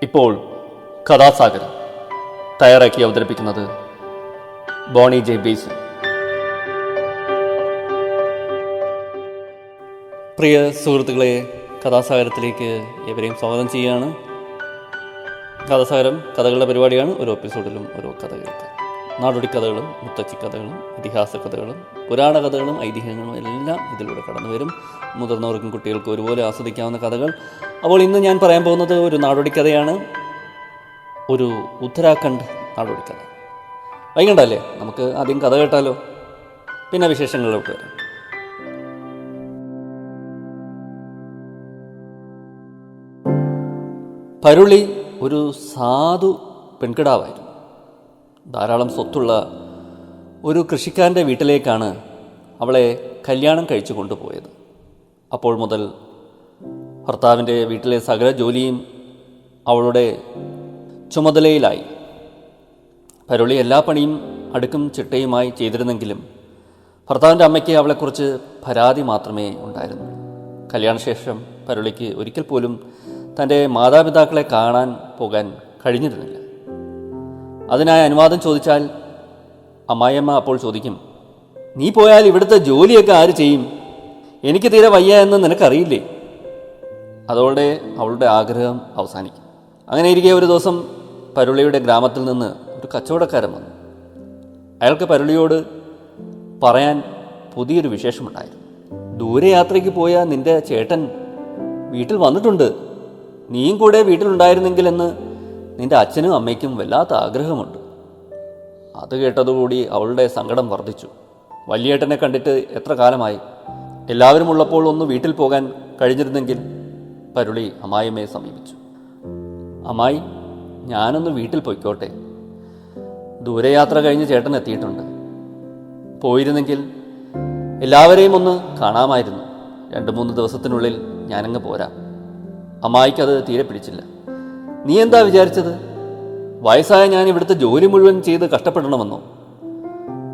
ഇപ്പോൾ കഥാസാഗരം തയ്യാറാക്കി അവതരിപ്പിക്കുന്നത് ബോണി ജെ ബേസൻ. പ്രിയ സുഹൃത്തുക്കളെ, കഥാസാഗരത്തിലേക്ക് എവരെയും സ്വാഗതം ചെയ്യുകയാണ്. കഥാസാഗരം കഥകളുടെ പരിപാടിയാണ്. ഓരോ എപ്പിസോഡിലും ഓരോ കഥ കേൾക്കാം. നാടോടി കഥകളും മുത്തച്ഛി കഥകളും ഇതിഹാസ കഥകളും പുരാണ കഥകളും ഐതിഹ്യങ്ങളും എല്ലാം ഇതിലൂടെ കടന്നു വരും. മുതിർന്നവർക്കും കുട്ടികൾക്കും ഒരുപോലെ ആസ്വദിക്കാവുന്ന കഥകൾ. അപ്പോൾ ഇന്ന് ഞാൻ പറയാൻ പോകുന്നത് ഒരു നാടോടി കഥയാണ്. ഒരു ഉത്തരാഖണ്ഡ് നാടോടി കഥ. വൈകണ്ടല്ലേ, നമുക്ക് ആദ്യം കഥ കേട്ടാലോ, പിന്നെ വിശേഷങ്ങളിലോട്ട് വരാം. പരുളി ഒരു സാധു പെൺകിടാവായിരുന്നു. ധാരാളം സ്വത്തുള്ള ഒരു കൃഷിക്കാരൻ്റെ വീട്ടിലേക്കാണ് അവളെ കല്യാണം കഴിച്ചു കൊണ്ടുപോയത്. അപ്പോൾ മുതൽ ഭർത്താവിൻ്റെ വീട്ടിലെ സകല ജോലിയും അവളുടെ ചുമതലയിലായി. പരുളി എല്ലാ പണിയും അടുക്കും ചിട്ടയുമായി ചെയ്തിരുന്നെങ്കിലും ഭർത്താവിൻ്റെ അമ്മയ്ക്ക് അവളെക്കുറിച്ച് പരാതി മാത്രമേ ഉണ്ടായിരുന്നുള്ളൂ. കല്യാണശേഷം പരുളിക്ക് ഒരിക്കൽ പോലും തൻ്റെ മാതാപിതാക്കളെ കാണാൻ പോകാൻ കഴിഞ്ഞിരുന്നില്ല. അതിനായി അനുവാദം ചോദിച്ചാൽ അമ്മായിയമ്മ അപ്പോൾ ചോദിക്കും, നീ പോയാൽ ഇവിടുത്തെ ജോലിയൊക്കെ ആര് ചെയ്യും? എനിക്ക് തീരെ വയ്യ എന്ന് നിനക്കറിയില്ലേ? അതോടെ അവളുടെ ആഗ്രഹം അവസാനിക്കും. അങ്ങനെ ഇരിക്കെ ഒരു ദിവസം പരുളിയുടെ ഗ്രാമത്തിൽ നിന്ന് ഒരു കച്ചവടക്കാരൻ വന്നു. അയാൾക്ക് പരുളിയോട് പറയാൻ പുതിയൊരു വിശേഷമുണ്ടായിരുന്നു. ദൂരെ യാത്രയ്ക്ക് പോയ നിന്റെ ചേട്ടൻ വീട്ടിൽ വന്നിട്ടുണ്ട്. നീയും കൂടെ വീട്ടിലുണ്ടായിരുന്നെങ്കിൽ എന്ന് നിന്റെ അച്ഛനും അമ്മയ്ക്കും വല്ലാത്ത ആഗ്രഹമുണ്ട്. അത് കേട്ടതുകൂടി അവളുടെ സങ്കടം വർദ്ധിച്ചു. വലിയേട്ടനെ കണ്ടിട്ട് എത്ര കാലമായി, എല്ലാവരും ഉള്ളപ്പോൾ ഒന്ന് വീട്ടിൽ പോകാൻ കഴിഞ്ഞിരുന്നെങ്കിൽ. പരുളി അമ്മായിയമ്മയെ സമീപിച്ചു. അമ്മായി, ഞാനൊന്ന് വീട്ടിൽ പൊയ്ക്കോട്ടെ. ദൂരയാത്ര കഴിഞ്ഞ് ചേട്ടൻ എത്തിയിട്ടുണ്ട്. പോയിരുന്നെങ്കിൽ എല്ലാവരെയും ഒന്ന് കാണാമായിരുന്നു. 2-3 ദിവസത്തിനുള്ളിൽ ഞാനങ്ങ് പോരാം. അമ്മായിക്കത് തീരെ പിടിച്ചില്ല. നീ എന്താ വിചാരിച്ചത്? വയസ്സായ ഞാൻ ഇവിടുത്തെ ജോലി മുഴുവൻ ചെയ്ത് കഷ്ടപ്പെടണമെന്നോ?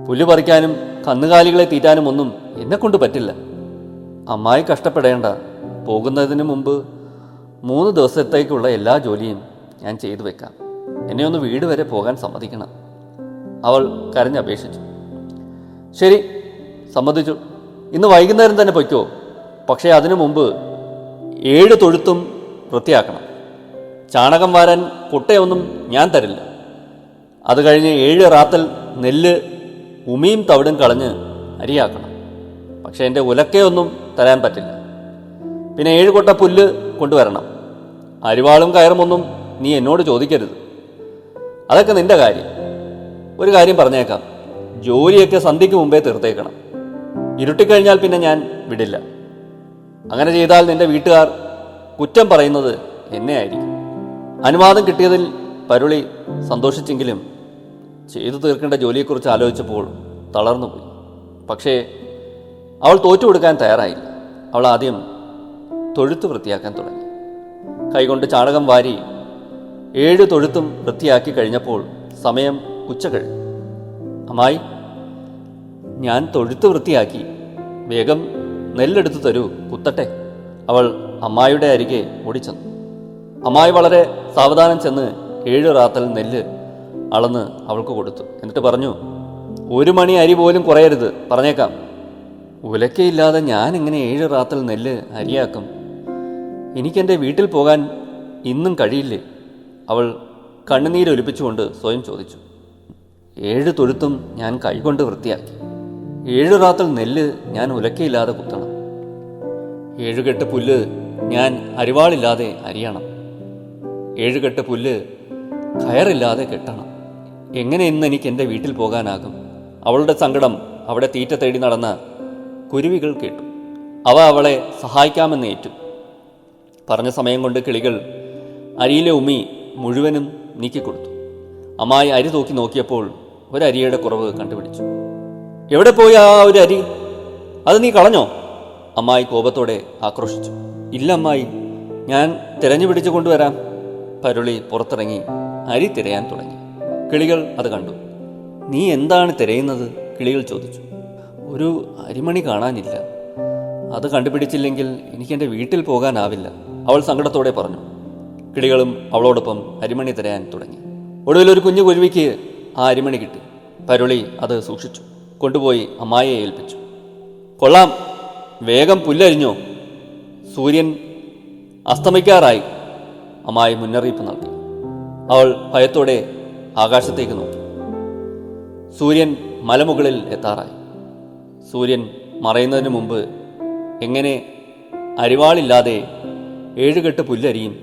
പുല്ല് പറിക്കാനും കന്നുകാലികളെ തീറ്റാനും ഒന്നും എന്നെക്കൊണ്ട് പറ്റില്ല. അമ്മായി കഷ്ടപ്പെടേണ്ട. പോകുന്നതിന് മുമ്പ് 3 ദിവസത്തേക്കുള്ള എല്ലാ ജോലിയും ഞാൻ ചെയ്തു വെക്കാം. എന്നെ ഒന്ന് വീട് വരെ പോകാൻ സമ്മതിക്കണം. അവൾ കരഞ്ഞപേക്ഷിച്ചു. ശരി, സമ്മതിച്ചു. ഇന്ന് വൈകുന്നേരം തന്നെ പൊയ്ക്കോ. പക്ഷേ അതിനു മുമ്പ് 7 തൊഴുത്തും വൃത്തിയാക്കണം. ചാണകം വാരാൻ കുട്ടയൊന്നും ഞാൻ തരില്ല. അത് കഴിഞ്ഞ് 7 റാത്തൽ നെല്ല് ഉമിയും തവിടും കളഞ്ഞ് അരിയാക്കണം. പക്ഷേ എൻ്റെ ഉലക്കയൊന്നും തരാൻ പറ്റില്ല. പിന്നെ 7 കൊട്ട പുല്ല് കൊണ്ടുവരണം. അരിവാളും കയറുമൊന്നും നീ എന്നോട് ചോദിക്കരുത്. അതൊക്കെ നിന്റെ കാര്യം. ഒരു കാര്യം പറഞ്ഞേക്കാം, ജോലിയൊക്കെ സന്ധ്യയ്ക്ക് മുമ്പേ തീർത്തേക്കണം. ഇരുട്ടിക്കഴിഞ്ഞാൽ പിന്നെ ഞാൻ വിടില്ല. അങ്ങനെ ചെയ്താൽ നിന്റെ വീട്ടുകാർ കുറ്റം പറയുന്നത് എന്നെ ആയിരിക്കും. അനുവാദം കിട്ടിയതിൽ പരുളി സന്തോഷിച്ചെങ്കിലും ചെയ്തു തീർക്കേണ്ട ജോലിയെക്കുറിച്ച് ആലോചിച്ചപ്പോൾ തളർന്നുപോയി. പക്ഷേ അവൾ തോറ്റു കൊടുക്കാൻ തയ്യാറായില്ല. അവൾ ആദ്യം തൊഴുത്ത് വൃത്തിയാക്കാൻ തുടങ്ങി. കൈകൊണ്ട് ചാണകം വാരി 7 തൊഴുത്തും വൃത്തിയാക്കി കഴിഞ്ഞപ്പോൾ സമയം ഉച്ച കഴിഞ്ഞു. അമ്മായി, ഞാൻ തൊഴുത്ത് വൃത്തിയാക്കി. വേഗം നെല്ലെടുത്ത് തരൂ, കുത്തട്ടെ. അവൾ അമ്മായിയുടെ അരികെ ഓടിച്ചെന്നു. അമ്മായി വളരെ സാവധാനം ചെന്ന് 7 റാത്തൽ നെല്ല് അളന്ന് അവൾക്ക് കൊടുത്തു. എന്നിട്ട് പറഞ്ഞു, 1 മണി അരി പോലും കുറയരുത്, പറഞ്ഞേക്കാം. ഉലക്കയില്ലാതെ ഞാൻ എങ്ങനെ 7 റാത്തൽ നെല്ല് അരിയാക്കും? എനിക്കെൻ്റെ വീട്ടിൽ പോകാൻ ഇന്നും കഴിയില്ലേ? അവൾ കണ്ണുനീരൊലിപ്പിച്ചുകൊണ്ട് സ്വയം ചോദിച്ചു. 7 തൊഴുത്തും ഞാൻ കൈകൊണ്ട് വൃത്തിയാക്കി. 7 റാത്തൽ നെല്ല് ഞാൻ ഉലക്കയില്ലാതെ കുത്തണം. 7 കെട്ട് പുല്ല് ഞാൻ അരിവാളില്ലാതെ അരിയണം. 7 കെട്ട് പുല്ല് കയറില്ലാതെ കെട്ടണം. എങ്ങനെ ഇന്ന് എനിക്ക് എൻ്റെ വീട്ടിൽ പോകാനാകും? അവളുടെ സങ്കടം അവിടെ തീറ്റ തേടി നടന്ന കുരുവികൾ കേട്ടു. അവ അവളെ സഹായിക്കാമെന്ന് ഏറ്റു. പറഞ്ഞ സമയം കൊണ്ട് കിളികൾ അരിയിലെ ഉമി മുഴുവനും നീക്കിക്കൊടുത്തു. അമ്മായി അരി തൂക്കി നോക്കിയപ്പോൾ ഒരരിയുടെ കുറവ് കണ്ടുപിടിച്ചു. എവിടെ പോയി ആ ഒരു അരി? അത് നീ കളഞ്ഞോ? അമ്മായി കോപത്തോടെ ആക്രോശിച്ചു. ഇല്ല അമ്മായി, ഞാൻ തിരഞ്ഞു പിടിച്ചു കൊണ്ടുവരാം. പരുളി പുറത്തിറങ്ങി അരി തിരയാൻ തുടങ്ങി. കിളികൾ അത് കണ്ടു. നീ എന്താണ് തിരയുന്നത്? കിളികൾ ചോദിച്ചു. ഒരു അരിമണി കാണാനില്ല. അത് കണ്ടുപിടിച്ചില്ലെങ്കിൽ എനിക്കെൻ്റെ വീട്ടിൽ പോകാനാവില്ല, അവൾ സങ്കടത്തോടെ പറഞ്ഞു. കിളികളും അവളോടൊപ്പം അരിമണി തിരയാൻ തുടങ്ങി. ഒടുവിൽ ഒരു കുഞ്ഞു കുരുവിക്ക് ആ അരിമണി കിട്ടി. പരുളി അത് സൂക്ഷിച്ചു കൊണ്ടുപോയി അമ്മായിയെ ഏൽപ്പിച്ചു. കൊള്ളാം, വേഗം പുല്ലരിഞ്ഞോ, സൂര്യൻ അസ്തമിക്കാറായി, അമ്മായി മുന്നറിയിപ്പ് നൽകി. അവൾ ഭയത്തോടെ ആകാശത്തേക്ക് നോക്കി. സൂര്യൻ മലമുകളിൽ എത്താറായി. സൂര്യൻ മറയുന്നതിന് മുമ്പ് എങ്ങനെ അരിവാളില്ലാതെ 7 കെട്ട് പുല്ലരിയും?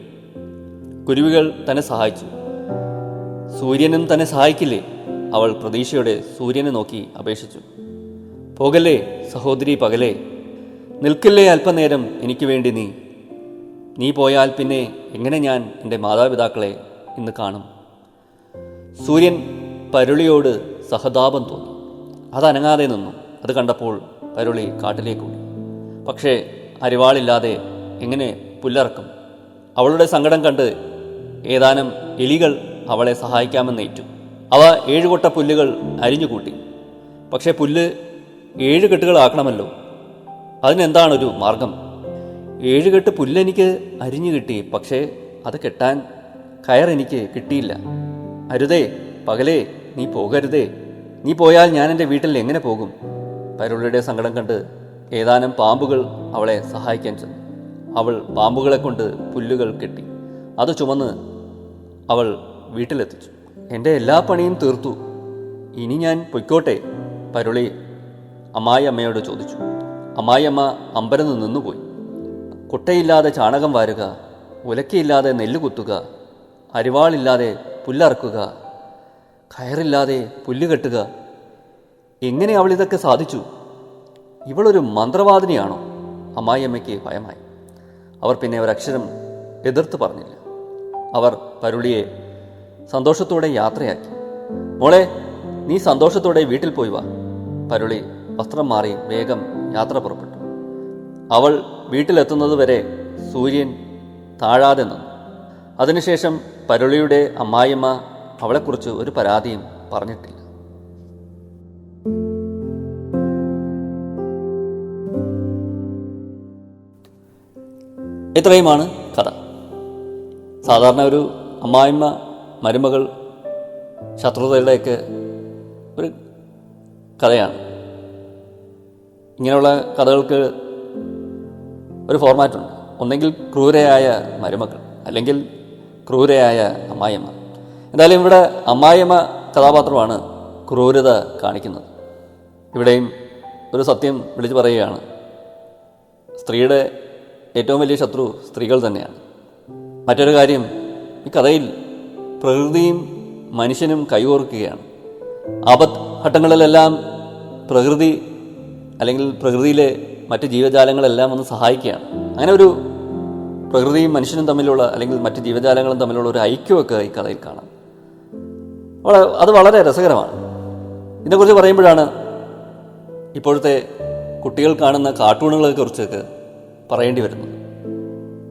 കുരുവികൾ തന്നെ സഹായിച്ചു. സൂര്യനും തന്നെ സഹായിക്കില്ലേ? അവൾ പ്രതീക്ഷയോടെ സൂര്യനെ നോക്കി അപേക്ഷിച്ചു. പോകല്ലേ സഹോദരി പകലേ, നിൽക്കില്ലേ അല്പനേരം എനിക്ക് വേണ്ടി നീ പോയാൽ പിന്നെ എങ്ങനെ ഞാൻ എൻ്റെ മാതാപിതാക്കളെ ഇന്ന് കാണും? സൂര്യൻ പരുളിയോട് സഹതാപം തോന്നി. അതനങ്ങാതെ നിന്നു. അത് കണ്ടപ്പോൾ പരുളി കാട്ടിലേക്ക് ഓടി. പക്ഷേ അരിവാളില്ലാതെ എങ്ങനെ പുല്ലറക്കും? അവളുടെ സങ്കടം കണ്ട് ഏതാനും എലികൾ അവളെ സഹായിക്കാമെന്നേറ്റു. അവ 7 കൊട്ട പുല്ലുകൾ അരിഞ്ഞുകൂട്ടി. പക്ഷേ പുല്ല് 7 കെട്ടുകളാക്കണമല്ലോ. അതിനെന്താണൊരു മാർഗം? 7 കെട്ട് പുല്ലെനിക്ക് അരിഞ്ഞു കിട്ടി, പക്ഷേ അത് കെട്ടാൻ കയറെനിക്ക് കിട്ടിയില്ല. അരുതേ പകലേ, നീ പോകരുതേ. നീ പോയാൽ ഞാൻ എൻ്റെ വീട്ടിൽ എങ്ങനെ പോകും? പരുളിയുടെ സങ്കടം കണ്ട് ഏതാനും പാമ്പുകൾ അവളെ സഹായിക്കാൻ ചെന്നു. അവൾ പാമ്പുകളെ കൊണ്ട് പുല്ലുകൾ കെട്ടി. അത് ചുമന്ന് അവൾ വീട്ടിലെത്തിച്ചു. എൻ്റെ എല്ലാ പണിയും തീർത്തു, ഇനി ഞാൻ പൊയ്ക്കോട്ടെ? പരുളി അമ്മായിയമ്മയോട് ചോദിച്ചു. അമ്മായിയമ്മ അമ്പരന്ന് നിന്നുപോയി. കുട്ടയില്ലാതെ ചാണകം വാരുക, ഉലക്കയില്ലാതെ നെല്ല് കുത്തുക, അരിവാളില്ലാതെ പുല്ലറക്കുക, കയറില്ലാതെ പുല്ല് കെട്ടുക, എങ്ങനെ അവളിതൊക്കെ സാധിച്ചു? ഇവളൊരു മന്ത്രവാദിനിയാണോ? അമ്മായിയമ്മയ്ക്ക് ഭയമായി. അവർ പിന്നെ ഒരക്ഷരം എതിർത്ത് പറഞ്ഞില്ല. അവർ പരുളിയെ സന്തോഷത്തോടെ യാത്രയാക്കി. മോളെ, നീ സന്തോഷത്തോടെ വീട്ടിൽ പോയി വാ. പരുളി വസ്ത്രം മാറി വേഗം യാത്ര പുറപ്പെട്ടു. അവൾ വീട്ടിലെത്തുന്നതുവരെ സൂര്യൻ താഴാതെ നിന്നു. അതിനുശേഷം പരുളിയുടെ അമ്മായിയമ്മ അവളെക്കുറിച്ച് ഒരു പരാതിയും പറഞ്ഞിട്ടില്ല. ഇത്രയുമാണ് കഥ. സാധാരണ ഒരു അമ്മായിമ്മ മരുമകൾ ശത്രുതയുടെയൊക്കെ ഒരു കഥയാണ്. ഇങ്ങനെയുള്ള കഥകൾക്ക് ഒരു ഫോർമാറ്റുണ്ട്. ഒന്നെങ്കിൽ ക്രൂരയായ മരുമകൾ, അല്ലെങ്കിൽ ക്രൂരയായ അമ്മായിയമ്മ. എന്തായാലും ഇവിടെ അമ്മായിയമ്മ കഥാപാത്രമാണ് ക്രൂരത കാണിക്കുന്നത്. ഇവിടെയും ഒരു സത്യം വിളിച്ചു പറയുകയാണ്. സ്ത്രീയുടെ ഏറ്റവും വലിയ ശത്രു സ്ത്രീകൾ തന്നെയാണ്. മറ്റൊരു കാര്യം, ഈ കഥയിൽ പ്രകൃതിയും മനുഷ്യനും കൈകോർക്കുകയാണ്. ആപത്ഘട്ടങ്ങളിലെല്ലാം പ്രകൃതി അല്ലെങ്കിൽ പ്രകൃതിയിലെ മറ്റ് ജീവജാലങ്ങളെല്ലാം ഒന്ന് സഹായിക്കുകയാണ്. അങ്ങനെ ഒരു പ്രകൃതിയും മനുഷ്യനും തമ്മിലുള്ള അല്ലെങ്കിൽ മറ്റ് ജീവജാലങ്ങളും തമ്മിലുള്ള ഒരു ഐക്യമൊക്കെ ഈ കഥയിൽ കാണാം. അത് വളരെ രസകരമാണ്. ഇതിനെക്കുറിച്ച് പറയുമ്പോഴാണ് ഇപ്പോഴത്തെ കുട്ടികൾ കാണുന്ന കാർട്ടൂണുകളെ കുറിച്ചൊക്കെ പറയേണ്ടി വരുന്നത്.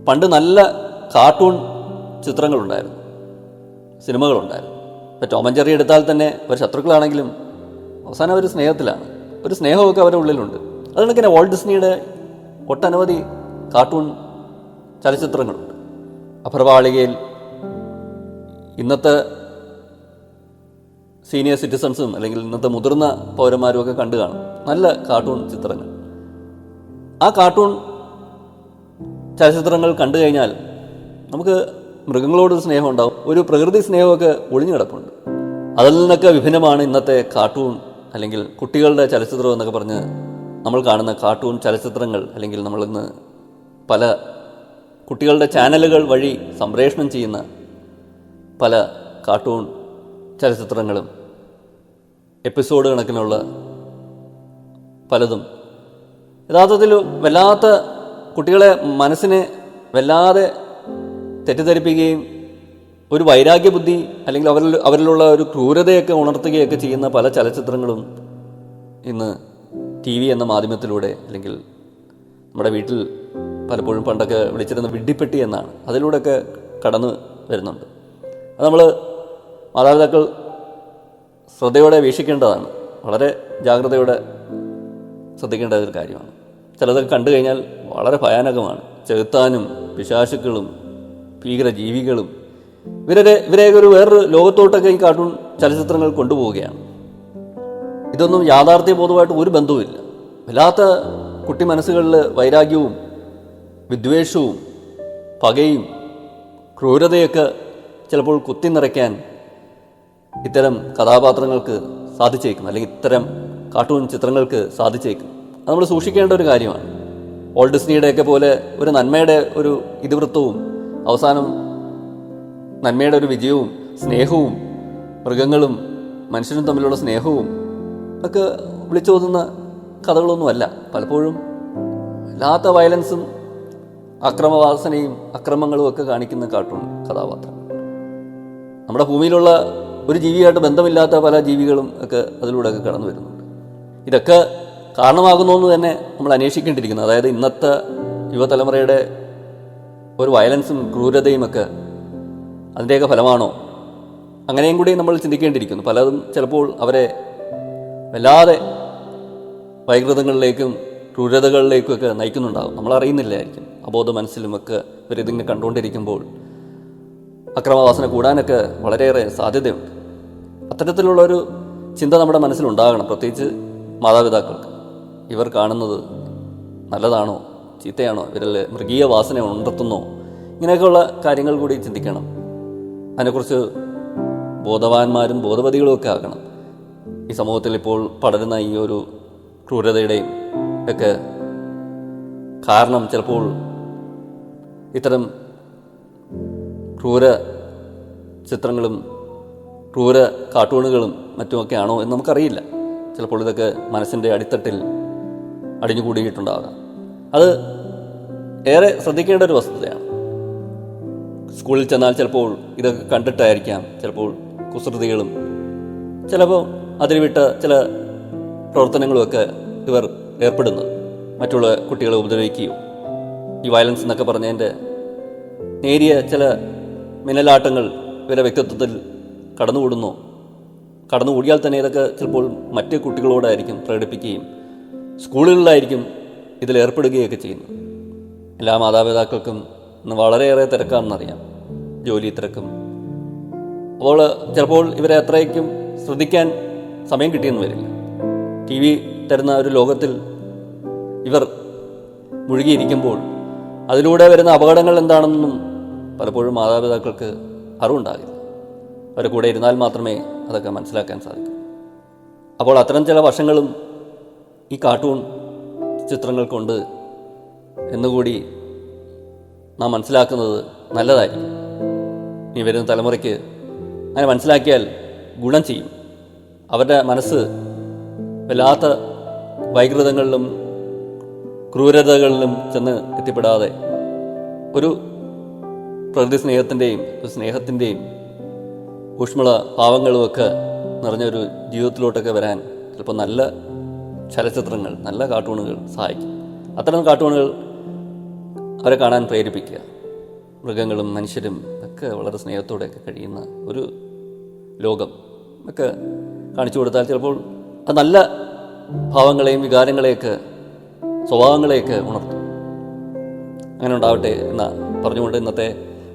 പണ്ട് നല്ല കാർട്ടൂൺ ചിത്രങ്ങളുണ്ടായിരുന്നു, സിനിമകളുണ്ടായിരുന്നു. ഇപ്പോൾ ടോം ആൻഡ് ജെറി എടുത്താൽ തന്നെ ഒരു ശത്രുക്കളാണെങ്കിലും അവസാനം അവർ സ്നേഹത്തിലാണ്. ഒരു സ്നേഹമൊക്കെ അവരുടെ ഉള്ളിലുണ്ട്. അതുകൊണ്ടൊക്കെ വാൾട്ട് ഡിസ്നിയുടെ ഒട്ടനവധി കാർട്ടൂൺ ചലച്ചിത്രങ്ങളുണ്ട്. അപർവാളികയിൽ ഇന്നത്തെ സീനിയർ സിറ്റിസൺസും അല്ലെങ്കിൽ ഇന്നത്തെ മുതിർന്ന പൗരന്മാരും ഒക്കെ കണ്ടു കാണും നല്ല കാർട്ടൂൺ ചിത്രങ്ങൾ. ആ കാർട്ടൂൺ ചലച്ചിത്രങ്ങൾ കണ്ടു കഴിഞ്ഞാൽ നമുക്ക് മൃഗങ്ങളോടൊരു സ്നേഹം ഉണ്ടാവും, ഒരു പ്രകൃതി സ്നേഹമൊക്കെ ഒളിഞ്ഞു കിടപ്പുണ്ട്. അതിൽ നിന്നൊക്കെ വിഭിന്നമാണ് ഇന്നത്തെ കാർട്ടൂൺ അല്ലെങ്കിൽ കുട്ടികളുടെ ചലച്ചിത്രം എന്നൊക്കെ പറഞ്ഞ് നമ്മൾ കാണുന്ന കാർട്ടൂൺ ചലച്ചിത്രങ്ങൾ. അല്ലെങ്കിൽ നമ്മളിന്ന് പല കുട്ടികളുടെ ചാനലുകൾ വഴി സംപ്രേഷണം ചെയ്യുന്ന പല കാർട്ടൂൺ ചലച്ചിത്രങ്ങളും എപ്പിസോഡ് കണക്കിനുള്ള പലതും യഥാർത്ഥത്തിൽ വല്ലാത്ത കുട്ടികളെ മനസ്സിനെ വല്ലാതെ തെറ്റിദ്ധരിപ്പിക്കുകയും ഒരു വൈരാഗ്യ ബുദ്ധി അല്ലെങ്കിൽ അവരിലുള്ള ഒരു ക്രൂരതയൊക്കെ ഉണർത്തുകയൊക്കെ ചെയ്യുന്ന പല ചലച്ചിത്രങ്ങളും ഇന്ന് TV എന്ന മാധ്യമത്തിലൂടെ അല്ലെങ്കിൽ നമ്മുടെ വീട്ടിൽ പലപ്പോഴും പണ്ടൊക്കെ വിളിച്ചിരുന്ന വിഡ്ഢിപ്പെട്ടി എന്നാണ്, അതിലൂടെയൊക്കെ കടന്നു വരുന്നുണ്ട്. അത് നമ്മൾ മാതാപിതാക്കൾ ശ്രദ്ധയോടെ വീക്ഷിക്കേണ്ടതാണ്, വളരെ ജാഗ്രതയോടെ ശ്രദ്ധിക്കേണ്ട ഒരു കാര്യമാണ്. ചിലതൊക്കെ കണ്ടു കഴിഞ്ഞാൽ വളരെ ഭയാനകമാണ്. ചെകുത്താനും പിശാചുക്കളും ഭീകര ജീവികളും ഇവരെയൊക്കെ ഒരു വേറൊരു ലോകത്തോട്ടൊക്കെ ഈ കാർട്ടൂൺ ചലച്ചിത്രങ്ങൾ കൊണ്ടുപോവുകയാണ്. ഇതൊന്നും യാഥാർത്ഥ്യബോധമായിട്ട് ഒരു ബന്ധവുമില്ല. വല്ലാത്ത കുട്ടി മനസ്സുകളിൽ വൈരാഗ്യവും വിദ്വേഷവും പകയും ക്രൂരതയൊക്കെ ചിലപ്പോൾ കുത്തി നിറയ്ക്കാൻ ഇത്തരം കഥാപാത്രങ്ങൾക്ക് സാധിച്ചേക്കും, അല്ലെങ്കിൽ ഇത്തരം കാർട്ടൂൺ ചിത്രങ്ങൾക്ക് സാധിച്ചേക്കും. അത് നമ്മൾ സൂക്ഷിക്കേണ്ട ഒരു കാര്യമാണ്. ഓൾഡ് ഡിസ്നിയുടെയൊക്കെ പോലെ ഒരു നന്മയുടെ ഒരു ഇതിവൃത്തവും അവസാനം നന്മയുടെ ഒരു വിജയവും സ്നേഹവും മൃഗങ്ങളും മനുഷ്യരും തമ്മിലുള്ള സ്നേഹവും ഒക്കെ വിളിച്ചോതുന്ന കഥകളൊന്നുമല്ല. പലപ്പോഴും വല്ലാത്ത വയലൻസും അക്രമവാസനയും അക്രമങ്ങളും ഒക്കെ കാണിക്കുന്ന കാർട്ടൂൺ കഥാപാത്രങ്ങൾ. നമ്മുടെ ഭൂമിയിലുള്ള ഒരു ജീവിയായിട്ട് ബന്ധമില്ലാത്ത പല ജീവികളും ഒക്കെ അതിലൂടെയൊക്കെ കടന്നു വരുന്നുണ്ട്. ഇതൊക്കെ കാരണമാകുന്നു എന്ന് തന്നെ നമ്മൾ അന്വേഷിക്കേണ്ടിയിരിക്കുന്നു. അതായത് ഇന്നത്തെ യുവതലമുറയുടെ ഒരു വയലൻസും ക്രൂരതയും ഒക്കെ അതിൻ്റെയൊക്കെ ഫലമാണോ? അങ്ങനെയും കൂടി നമ്മൾ ചിന്തിക്കേണ്ടിയിരിക്കുന്നു. പലതും ചിലപ്പോൾ അവരെ വല്ലാതെ വൈകൃതങ്ങളിലേക്കും ക്രൂരതകളിലേക്കുമൊക്കെ നയിക്കുന്നുണ്ടാകും. നമ്മളറിയുന്നില്ലായിരിക്കും. അബോധ മനസ്സിലുമൊക്കെ ഇവരിതിങ്ങനെ കണ്ടുകൊണ്ടിരിക്കുമ്പോൾ അക്രമവാസന കൂടാനൊക്കെ വളരെയേറെ സാധ്യതയുണ്ട്. അത്തരത്തിലുള്ളൊരു ചിന്ത നമ്മുടെ മനസ്സിലുണ്ടാകണം, പ്രത്യേകിച്ച് മാതാപിതാക്കൾക്ക്. ഇവർ കാണുന്നത് നല്ലതാണോ ചീത്തയാണോ, ഇവരിൽ മൃഗീയ വാസന ഉണർത്തുന്നോ, ഇങ്ങനെയൊക്കെയുള്ള കാര്യങ്ങൾ കൂടി ചിന്തിക്കണം. അതിനെക്കുറിച്ച് ബോധവാന്മാരും ബോധവതികളും ഒക്കെ ആകണം. ഈ സമൂഹത്തിൽ ഇപ്പോൾ പടരുന്ന ഈ ഒരു ക്രൂരതയുടെയും ഒക്കെ കാരണം ചിലപ്പോൾ ഇത്തരം ക്രൂര ചിത്രങ്ങളും ക്രൂര കാർട്ടൂണുകളും മറ്റുമൊക്കെ ആണോ എന്ന് നമുക്കറിയില്ല. ചിലപ്പോൾ ഇതൊക്കെ മനസ്സിൻ്റെ അടിത്തട്ടിൽ അടിഞ്ഞുകൂടിയിട്ടുണ്ടാകാം. അത് ഏറെ ശ്രദ്ധിക്കേണ്ട ഒരു വസ്തുതയാണ്. സ്കൂളിൽ ചെന്നാൽ ചിലപ്പോൾ ഇതൊക്കെ കണ്ടിട്ടായിരിക്കാം ചിലപ്പോൾ കുസൃതികളും ചിലപ്പോൾ അതിരുവിട്ട ചില പ്രവർത്തനങ്ങളുമൊക്കെ ഇവർ ഏർപ്പെടുന്നത്. മറ്റുള്ള കുട്ടികളെ ഉപദ്രവിക്കുകയോ ഈ വയലൻസ് എന്നൊക്കെ പറഞ്ഞതിൻ്റെ നേരിയ ചില മിന്നലാട്ടങ്ങൾ ഇവരുടെ വ്യക്തിത്വത്തിൽ കടന്നുകൂടിയാൽ തന്നെ ഇതൊക്കെ ചിലപ്പോൾ മറ്റ് കുട്ടികളോടായിരിക്കും പ്രകടിപ്പിക്കുകയും സ്കൂളുകളിലായിരിക്കും ഇതിലേർപ്പെടുകയൊക്കെ ചെയ്യുന്നത്. എല്ലാ മാതാപിതാക്കൾക്കും ഇന്ന് വളരെയേറെ തിരക്കാണെന്നറിയാം, ജോലി തിരക്കും. അപ്പോൾ ചിലപ്പോൾ ഇവരെ അത്രയ്ക്കും ശ്രദ്ധിക്കാൻ സമയം കിട്ടിയെന്ന് വരില്ല. ടി വി തരുന്ന ഒരു ലോകത്തിൽ ഇവർ മുഴുകിയിരിക്കുമ്പോൾ അതിലൂടെ വരുന്ന അപകടങ്ങൾ എന്താണെന്നും പലപ്പോഴും മാതാപിതാക്കൾക്ക് അറിവുണ്ടാകില്ല. അവരുടെ കൂടെ ഇരുന്നാൽ മാത്രമേ അതൊക്കെ മനസ്സിലാക്കാൻ സാധിക്കൂ. അപ്പോൾ അത്തരം ചില വശങ്ങളും ഈ കാർട്ടൂൺ ചിത്രങ്ങൾ കൊണ്ട് എന്നുകൂടി നാം മനസ്സിലാക്കുന്നത് നല്ലതായിരിക്കും. ഇനി വരുന്ന തലമുറയ്ക്ക് അങ്ങനെ മനസ്സിലാക്കിയാൽ ഗുണം ചെയ്യും. അവരുടെ മനസ്സ് വല്ലാത്ത വൈകൃതങ്ങളിലും ക്രൂരതകളിലും ചെന്ന് എത്തിപ്പെടാതെ ഒരു പ്രകൃതി സ്നേഹത്തിൻ്റെയും സ്നേഹത്തിൻ്റെയും ഊഷ്മള ഭാവങ്ങളുമൊക്കെ നിറഞ്ഞൊരു ജീവിതത്തിലോട്ടൊക്കെ വരാൻ ചിലപ്പോൾ നല്ല ചലച്ചിത്രങ്ങൾ, നല്ല കാർട്ടൂണുകൾ സഹായിക്കും. അത്തരം കാർട്ടൂണുകൾ അവരെ കാണാൻ പ്രേരിപ്പിക്കുക. മൃഗങ്ങളും മനുഷ്യരും ഒക്കെ വളരെ സ്നേഹത്തോടെയൊക്കെ കഴിയുന്ന ഒരു ലോകം ഒക്കെ കാണിച്ചു കൊടുത്താൽ ചിലപ്പോൾ അത് നല്ല ഭാവങ്ങളെയും വികാരങ്ങളെയൊക്കെ സ്വഭാവങ്ങളെയൊക്കെ ഉണർത്തും. അങ്ങനെ ഉണ്ടാവട്ടെ എന്ന് പറഞ്ഞുകൊണ്ട് ഇന്നത്തെ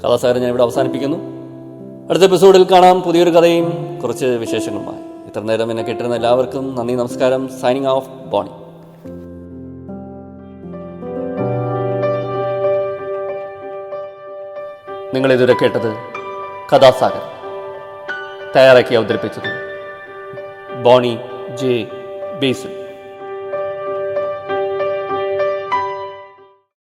കഥാസാഗരം ഞാൻ ഇവിടെ അവസാനിപ്പിക്കുന്നു. അടുത്ത എപ്പിസോഡിൽ കാണാം പുതിയൊരു കഥയും കുറച്ച് വിശേഷങ്ങളുമായി. ഇത്ര നേരം എന്നെ കേട്ടിരുന്ന എല്ലാവർക്കും നന്ദി, നമസ്കാരം. Signing off, Boney. നിങ്ങളിതുവരെ കേട്ടത് കഥാസാഗരം. തയ്യാറാക്കി അവതരിപ്പിച്ചത് ബോണി ജെ ബേസിൽ.